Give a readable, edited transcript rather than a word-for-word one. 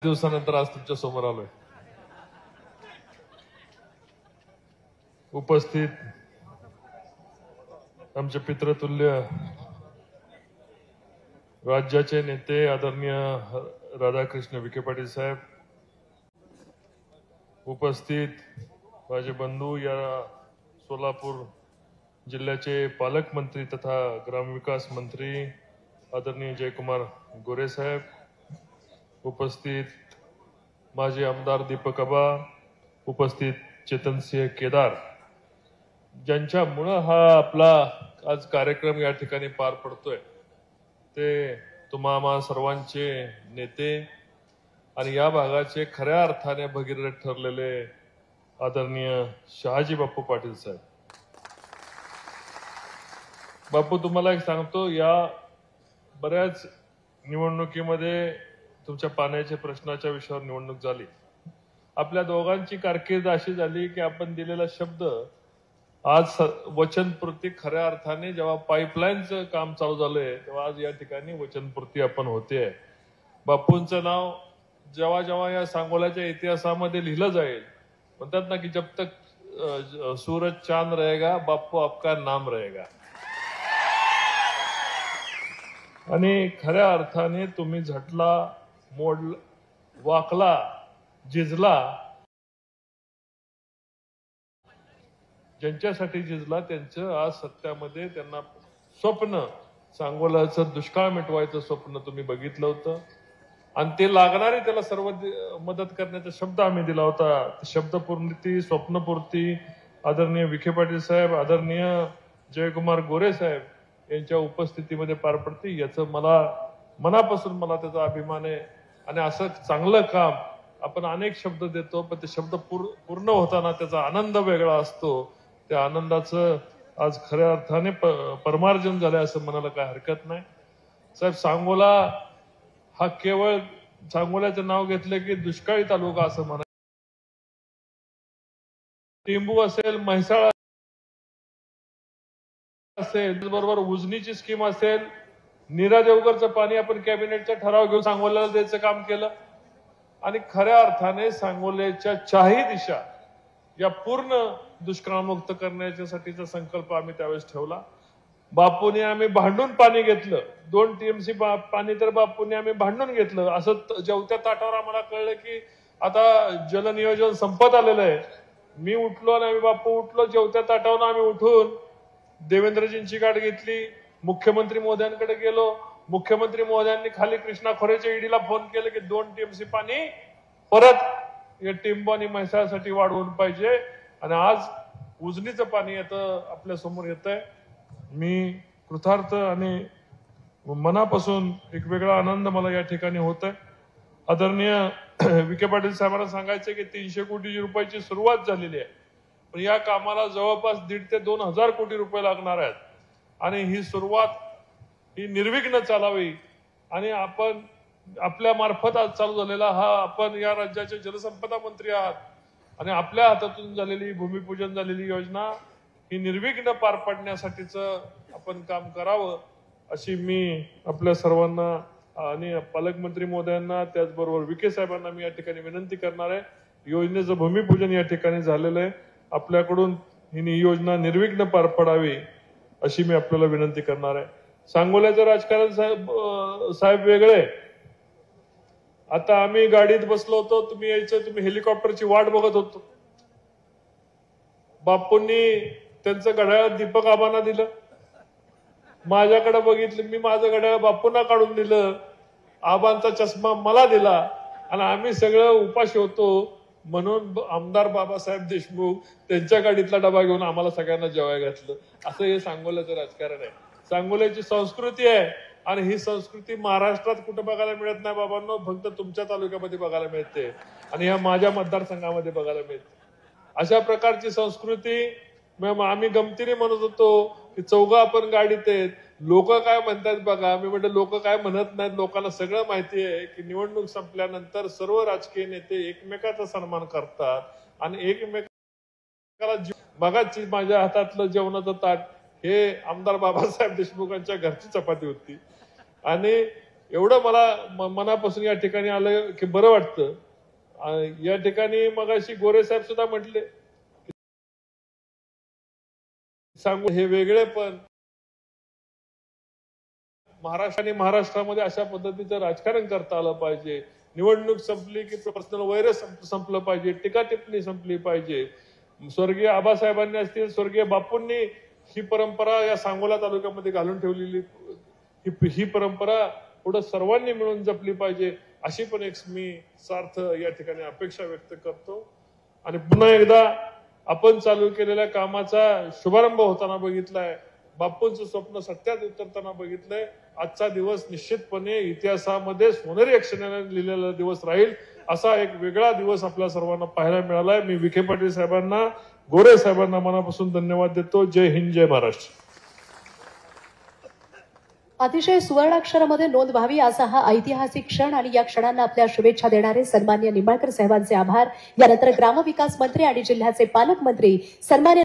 दिवसानंतर आज तुमच्या समोर आलोय. उपस्थित आमचे पितृतुल्य राज्याचे नेते आदरणीय राधाकृष्ण विखे पाटील साहेब, उपस्थित माझे बंधू या सोलापूर जिल्ह्याचे पालकमंत्री तथा ग्रामविकास मंत्री आदरणीय जयकुमार गोरे साहेब, उपस्थित माजी आमदार दीपक आबा, उपस्थित चेतनसिंह केदार, ज्यांच्यामुळं हा आपला आज कार्यक्रम या ठिकाणी पार पडतोय ते तुम्हा सर्वांचे नेते आणि या भागाचे खऱ्या अर्थाने भगीरथ ठरलेले आदरणीय शहाजी बापू पाटील साहेब. बापू, तुम्हाला एक सांगतो, या बऱ्याच निवडणुकीमध्ये तुमच्या पाण्याच्या प्रश्नाच्या विषयावर निवडणूक झाली. आपल्या दोघांची कारकीर्द अशी झाली की आपण दिलेला शब्द आज वचनपूर्ती खऱ्या अर्थाने जेव्हा पाईपलाईनचं काम चालू झालंय तेव्हा आज या ठिकाणी वचनपूर्ती आपण होते. बापूंचं नाव जेव्हा जेव्हा या सांगोल्याच्या इतिहासामध्ये लिहिलं जाईल, म्हणतात ना की जब तक सूरज चांद रहेगा बापू आपका नाम रहेगा. आणि खऱ्या अर्थाने तुम्ही झटला, मोड, वाकला, झिजला, ज्यांच्यासाठी झिजला त्यांचं आज सत्यामध्ये त्यांना स्वप्न, सांगोल्याचं दुष्काळ मिटवायचं स्वप्न तुम्ही बघितलं होतं आणि ते लागणारे त्याला सर्व मदत करण्याचा शब्द आम्ही दिला होता. शब्दपूर्ती, स्वप्नपूर्ती आदरणीय विखे पाटील साहेब, आदरणीय जयकुमार गोरे साहेब यांच्या उपस्थितीमध्ये पार पडते. याचं मनापासून मला त्याचा अभिमान आहे. आणि असं चांगलं काम आपण अनेक शब्द देतो, पण ते शब्द पूर्ण होताना त्याचा आनंद वेगळा असतो. त्या आनंदाचं आज खऱ्या अर्थाने परमार्जन झालंय असं म्हणायला काय हरकत नाही. साहेब, सांगोला हा केवळ सांगोल्याचं नाव घेतलं की दुष्काळी तालुका असं म्हणा. टिंबू असेल, म्हैसाळ असेल, बरोबर उजनीची स्कीम असेल, नीरा देवकरचं पाणी आपण कॅबिनेटचा ठराव घेऊन सांगोल्याला द्यायचं काम केलं. आणि खऱ्या अर्थाने सांगोल्याच्या चारही दिशा या पूर्ण दुष्काळमुक्त करण्यासाठीचा संकल्प आम्ही त्यावेळेस ठेवला. बापूने आम्ही भांडून पाणी घेतलं, 2 TMC पाणी तर बापूने आम्ही भांडून घेतलं. असं जेवत्या ताटावर आम्हाला कळलं की आता जलनियोजन संपत आलेलं आहे. मी उठलो आणि आम्ही बापू उठलो, जेवत्या ताटावर आम्ही उठून देवेंद्रजींची गाठ घेतली, मुख्यमंत्री महोदयांकडे गेलो. मुख्यमंत्री महोदयांनी खाली कृष्णा खोरेच्या ईडीला फोन केलं की 2 TMC पाणी परत या टिंबू आणि म्हैसाळसाठी वाढवून पाहिजे. आणि आज उजनीचं पाणी येतं आपल्या समोर येतंय. मी कृतार्थ आणि मनापासून एक वेगळा आनंद मला या ठिकाणी होत आहे. आदरणीय विखे पाटील साहेबांना सांगायचं की 300 कोटी रुपयाची सुरुवात झालेली आहे, पण या कामाला जवळपास 1,500 ते 2,000 कोटी रुपये लागणार आहेत. आणि ही सुरुवात ही निर्विघ्न चालावी. आणि आपण आपल्या मार्फत आज चालू झालेला हा, आपण या राज्याचे जलसंपदा मंत्री आहात आणि आपल्या हातातून झालेली भूमिपूजन झालेली योजना ही निर्विघ्न पार पाडण्यासाठीच आपण काम करावं अशी मी आपल्या सर्वांना आणि पालकमंत्री महोदयांना, त्याचबरोबर विखे साहेबांना मी या ठिकाणी विनंती करणार आहे. योजनेचं भूमिपूजन या ठिकाणी झालेलं आहे. आपल्याकडून ही योजना निर्विघ्न पार पडावी अशी मी आपल्याला विनंती करणार आहे. सांगोल्याचं राजकारण साहेब वेगळे. आता आम्ही गाडीत बसलो होतो, तुम्ही यायचं, तुम्ही हेलिकॉप्टरची वाट बघत होतो. बापूंनी त्यांचं घड्याळ दीपक आबांना दिलं, माझ्याकडे बघितलं, मी माझं घड्याळ बापूंना काढून दिलं, आबांचा चष्मा मला दिला आणि आम्ही सगळं उपाशी होतो. म्हणून आमदार बाबासाहेब देशमुख त्यांच्या गाडीतला डबा घेऊन आम्हाला सगळ्यांना जेवायला घातलं. असं हे सांगोल्याचं राजकारण आहे. सांगोल्याची संस्कृती आहे आणि ही संस्कृती महाराष्ट्रात कुठं बघायला मिळत नाही बाबांनो, फक्त तुमच्या तालुक्यामध्ये बघायला मिळते आणि ह्या माझ्या मतदारसंघामध्ये बघायला मिळते. अशा प्रकारची संस्कृती आम्ही गमतीने म्हणत होतो की चौघं आपण गाडीत आहेत, लोक काय म्हणतात बघा. मी म्हटलं लोक काय म्हणत नाहीत, लोकांना सगळं माहिती आहे की निवडणूक संपल्यानंतर सर्व राजकीय नेते एकमेकाचा सन्मान करतात आणि एकमेकाला मगाची माझ्या हातातलं जेवणाचं ताट हे आमदार बाबासाहेब देशमुखांच्या घरची चपाती होती आणि एवढं मला मनापासून या ठिकाणी आलं की बरं वाटतं. या ठिकाणी मगाशी गोरे साहेब सुद्धा म्हटले सांगू हे वेगळे, पण महाराष्ट्रामध्ये अशा पद्धतीचं राजकारण करता आलं पाहिजे. निवडणूक संपली की पर्सनल वैर संपलं पाहिजे, टीका टिप्पणी संपली पाहिजे. स्वर्गीय आबासाहेबांनी असतील, स्वर्गीय बापूंनी ही परंपरा या सांगोला तालुक्यामध्ये घालून ठेवलेली ही परंपरा पुढे सर्वांनी मिळून जपली पाहिजे, अशी पण एक मी सार्थ या ठिकाणी अपेक्षा व्यक्त करतो. आणि पुन्हा एकदा आपण चालू केलेल्या कामाचा शुभारंभ होताना बघितलाय, बापूंचं स्वप्न सत्यात उतरताना बघितलंय. आजचा दिवस निश्चितपणे इतिहासामध्ये सोनेरी अक्षराने लिहिलेला दिवस राहील, असा एक वेगळा दिवस आपल्या सर्वांना पाहायला मिळालाय. मी विखे पाटील साहेबांना, गोरे साहेबांना मनापासून धन्यवाद देतो. जय हिंद, जय महाराष्ट्र. अतिशय सुवर्णाक्षरामध्ये नोंद व्हावी असा हा ऐतिहासिक क्षण आणि या क्षणांना आपल्या शुभेच्छा देणारे सन्माननीय निंबाळकर साहेबांचे आभार. यानंतर ग्रामविकास मंत्री आणि जिल्ह्याचे पालकमंत्री सन्माननीय